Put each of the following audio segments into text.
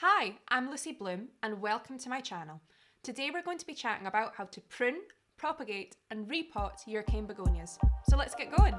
Hi, I'm Lucy Bloom and welcome to my channel. Today we're going to be chatting about how to prune, propagate and repot your cane begonias. So let's get going.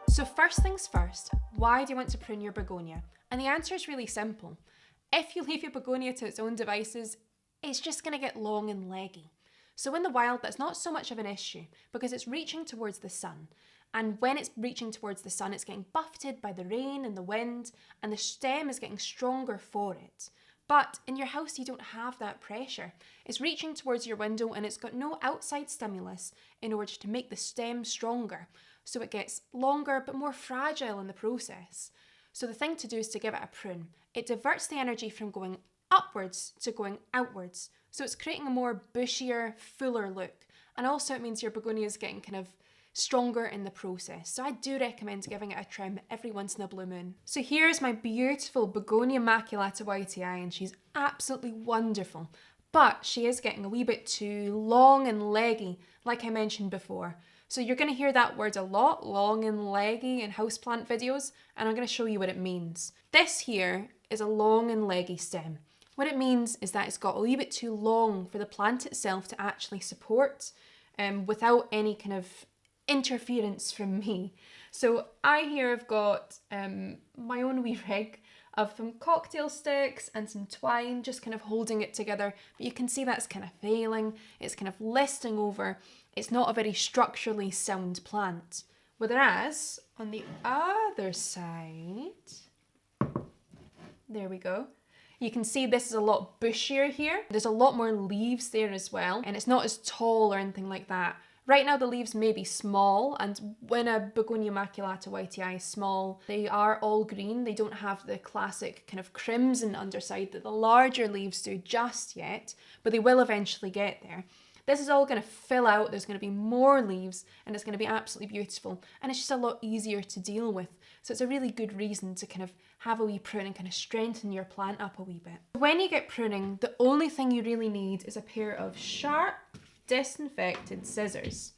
So first things first, why do you want to prune your begonia? And the answer is really simple. If you leave your begonia to its own devices, it's just going to get long and leggy. So in the wild, that's not so much of an issue because it's reaching towards the sun. And when it's reaching towards the sun, it's getting buffeted by the rain and the wind, and the stem is getting stronger for it. But in your house, you don't have that pressure. It's reaching towards your window and it's got no outside stimulus in order to make the stem stronger. So it gets longer but more fragile in the process. So the thing to do is to give it a prune. It diverts the energy from going upwards to going outwards. So it's creating a more bushier, fuller look. And also it means your begonia is getting kind of stronger in the process. So I do recommend giving it a trim every once in a blue moon. So here's my beautiful Begonia maculata whitey and she's absolutely wonderful. But she is getting a wee bit too long and leggy, like I mentioned before. So you're going to hear that word a lot, long and leggy, in houseplant videos, and I'm going to show you what it means. This here is a long and leggy stem. What it means is that it's got a wee bit too long for the plant itself to actually support without any kind of interference from me. So I here have got my own wee rig of some cocktail sticks and some twine, just kind of holding it together. But you can see that's kind of failing. It's kind of listing over. It's not a very structurally sound plant. Whereas on the other side, there we go. You can see this is a lot bushier here. There's a lot more leaves there as well, and it's not as tall or anything like that. Right now the leaves may be small, and when a Begonia maculata whitey is small, they are all green. They don't have the classic kind of crimson underside that the larger leaves do just yet, but they will eventually get there. This is all going to fill out, there's going to be more leaves, and it's going to be absolutely beautiful, and it's just a lot easier to deal with. So it's a really good reason to kind of have a wee prune and kind of strengthen your plant up a wee bit. When you get pruning, the only thing you really need is a pair of sharp, disinfected scissors.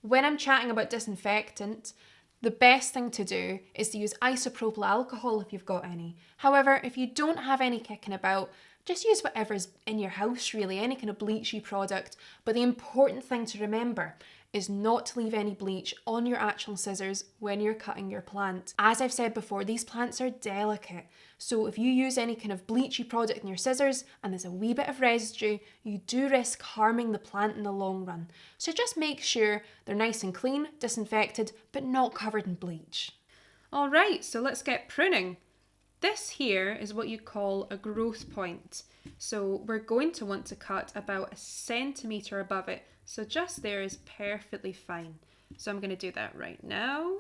When I'm chatting about disinfectant, the best thing to do is to use isopropyl alcohol if you've got any. However, if you don't have any kicking about, just use whatever's in your house really, any kind of bleachy product. But the important thing to remember is not to leave any bleach on your actual scissors when you're cutting your plant. As I've said before, these plants are delicate. So if you use any kind of bleachy product in your scissors and there's a wee bit of residue, you do risk harming the plant in the long run. So just make sure they're nice and clean, disinfected, but not covered in bleach. All right, so let's get pruning. This here is what you call a growth point. So we're going to want to cut about 1 centimetre above it. So just there is perfectly fine. So I'm going to do that right now.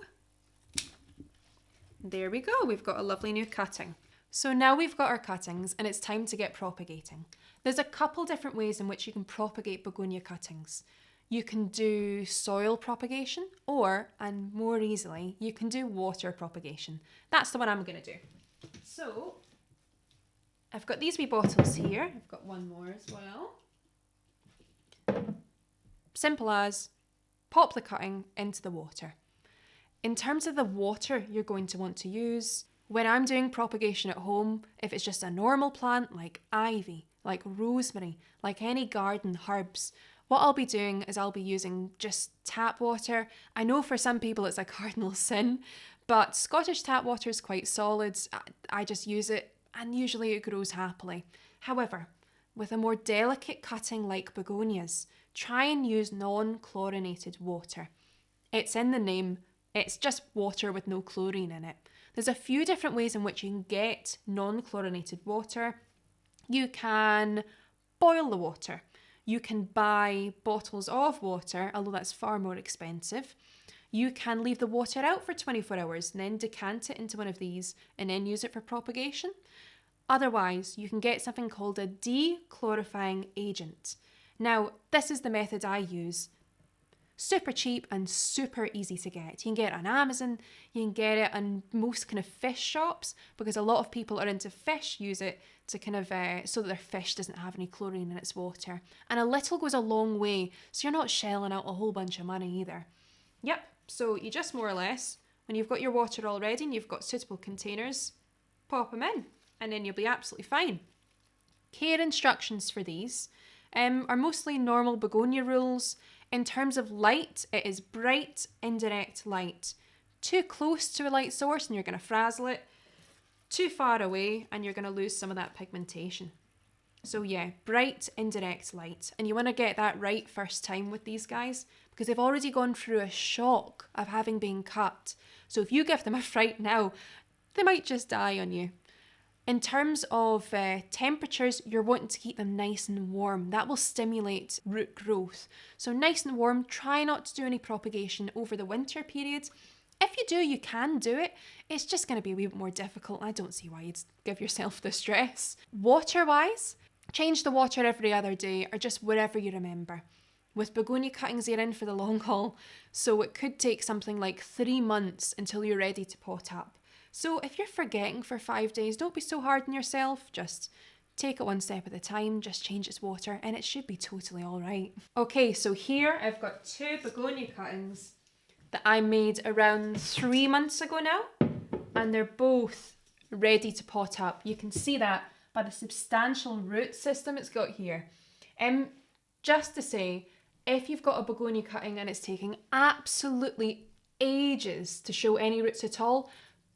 There we go, we've got a lovely new cutting. So now we've got our cuttings and it's time to get propagating. There's a couple different ways in which you can propagate begonia cuttings. You can do soil propagation or, and more easily, you can do water propagation. That's the one I'm going to do. So I've got these wee bottles here. I've got one more as well. Simple as pop the cutting into the water. In terms of the water you're going to want to use, when I'm doing propagation at home, if it's just a normal plant like ivy, like rosemary, like any garden herbs, what I'll be doing is I'll be using just tap water. I know for some people it's a cardinal sin, but Scottish tap water is quite solid. I just use it and usually it grows happily. However, with a more delicate cutting like begonias, try and use non-chlorinated water. It's in the name, it's just water with no chlorine in it. There's a few different ways in which you can get non-chlorinated water. You can boil the water. You can buy bottles of water, although that's far more expensive. You can leave the water out for 24 hours and then decant it into one of these and then use it for propagation. Otherwise, you can get something called a dechlorifying agent. Now, this is the method I use. Super cheap and super easy to get. You can get it on Amazon, you can get it on most kind of fish shops because a lot of people are into fish, use it to kind of, so that their fish doesn't have any chlorine in its water. And a little goes a long way, so you're not shelling out a whole bunch of money either. Yep, so you just more or less, when you've got your water all ready and you've got suitable containers, pop them in and then you'll be absolutely fine. Care instructions for these are mostly normal begonia rules. In terms of light, it is bright, indirect light. Too close to a light source and you're going to frazzle it. Too far away and you're going to lose some of that pigmentation. So yeah, bright, indirect light. And you want to get that right first time with these guys because they've already gone through a shock of having been cut. So if you give them a fright now, they might just die on you. In terms of temperatures, you're wanting to keep them nice and warm. That will stimulate root growth. So nice and warm, try not to do any propagation over the winter period. If you do, you can do it. It's just going to be a wee bit more difficult. I don't see why you'd give yourself the stress. Water-wise, change the water every other day or just wherever you remember. With begonia cuttings, you're in for the long haul, so it could take something like 3 months until you're ready to pot up. So if you're forgetting for 5 days, don't be so hard on yourself. Just take it one step at a time, just change its water, and it should be totally all right. Okay, so here I've got 2 begonia cuttings that I made around 3 months ago now, and they're both ready to pot up. You can see that by the substantial root system it's got here. Just to say, if you've got a begonia cutting and it's taking absolutely ages to show any roots at all,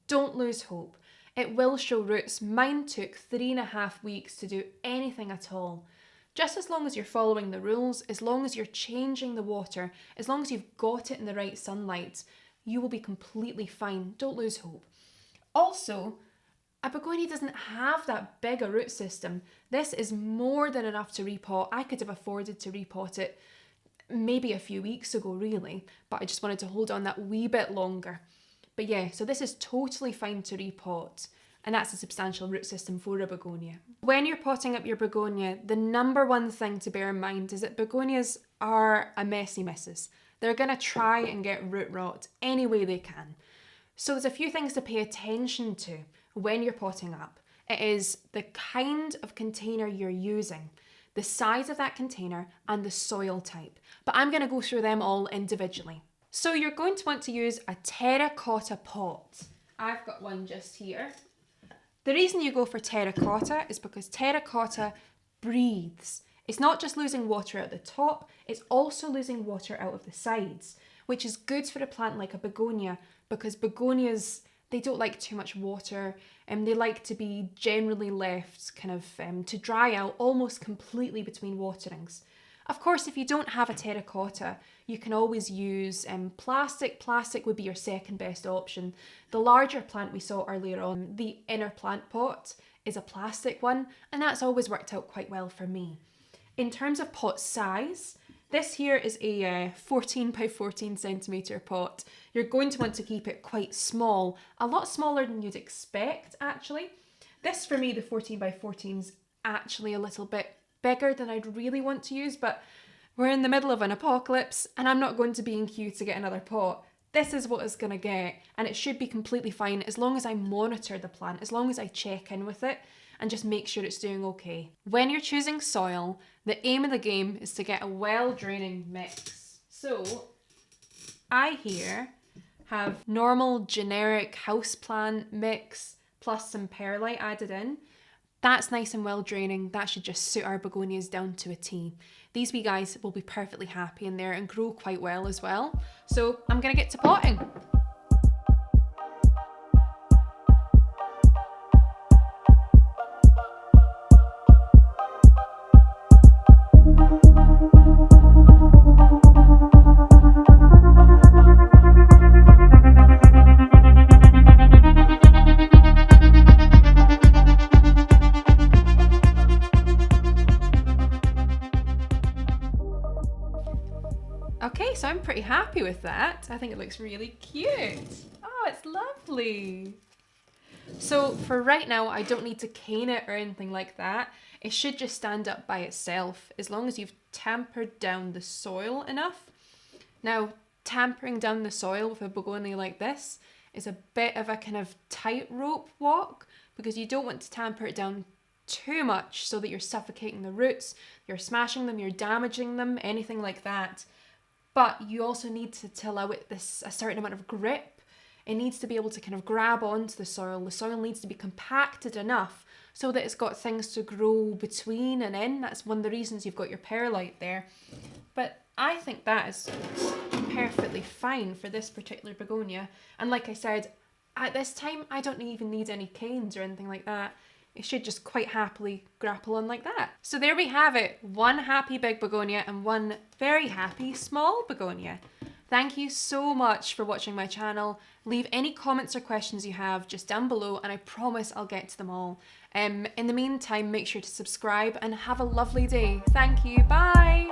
don't lose hope. It will show roots. Mine took 3.5 weeks to do anything at all. Just as long as you're following the rules, as long as you're changing the water, as long as you've got it in the right sunlight, you will be completely fine. Don't lose hope. Also, a begonia doesn't have that big a root system. This is more than enough to repot. I could have afforded to repot it maybe a few weeks ago really, but I just wanted to hold on that wee bit longer. But yeah, so this is totally fine to repot, and that's a substantial root system for a begonia. When you're potting up your begonia, the number one thing to bear in mind is that begonias are a messy missus. They're going to try and get root rot any way they can. So there's a few things to pay attention to when you're potting up. It is the kind of container you're using, the size of that container, and the soil type. But I'm going to go through them all individually. So you're going to want to use a terracotta pot. I've got one just here. The reason you go for terracotta is because terracotta breathes. It's not just losing water at the top, it's also losing water out of the sides, which is good for a plant like a begonia because begonias, they don't like too much water and they like to be generally left kind of to dry out almost completely between waterings. Of course, if you don't have a terracotta, you can always use plastic. Plastic would be your second best option. The larger plant we saw earlier on, the inner plant pot, is a plastic one, and that's always worked out quite well for me. In terms of pot size, this here is a 14 by 14 centimetre pot. You're going to want to keep it quite small, a lot smaller than you'd expect actually. This for me, the 14 by 14 is actually a little bit bigger than I'd really want to use, but we're in the middle of an apocalypse and I'm not going to be in queue to get another pot. This is what it's going to get, and it should be completely fine as long as I monitor the plant, as long as I check in with it and just make sure it's doing okay. When you're choosing soil, the aim of the game is to get a well-draining mix. So I here have normal generic houseplant mix plus some perlite added in. That's nice and well draining. That should just suit our begonias down to a T. These wee guys will be perfectly happy in there and grow quite well as well. So I'm gonna get to potting. Okay, so I'm pretty happy with that. I think it looks really cute. Oh, it's lovely. So for right now, I don't need to cane it or anything like that. It should just stand up by itself as long as you've tampered down the soil enough. Now, tampering down the soil with a begonia like this is a bit of a kind of tightrope walk because you don't want to tamper it down too much so that you're suffocating the roots, you're smashing them, you're damaging them, anything like that. But you also need to allow it a certain amount of grip It needs to be able to kind of grab onto the soil. The soil needs to be compacted enough so that it's got things to grow between and in. That's one of the reasons you've got your perlite there. But I think that is perfectly fine for this particular begonia. And like I said, at this time, I don't even need any canes or anything like that. It should just quite happily grapple on like that. So there we have it. One happy big begonia and one very happy small begonia. Thank you so much for watching my channel. Leave any comments or questions you have just down below and I promise I'll get to them all. In the meantime, make sure to subscribe and have a lovely day. Thank you. Bye.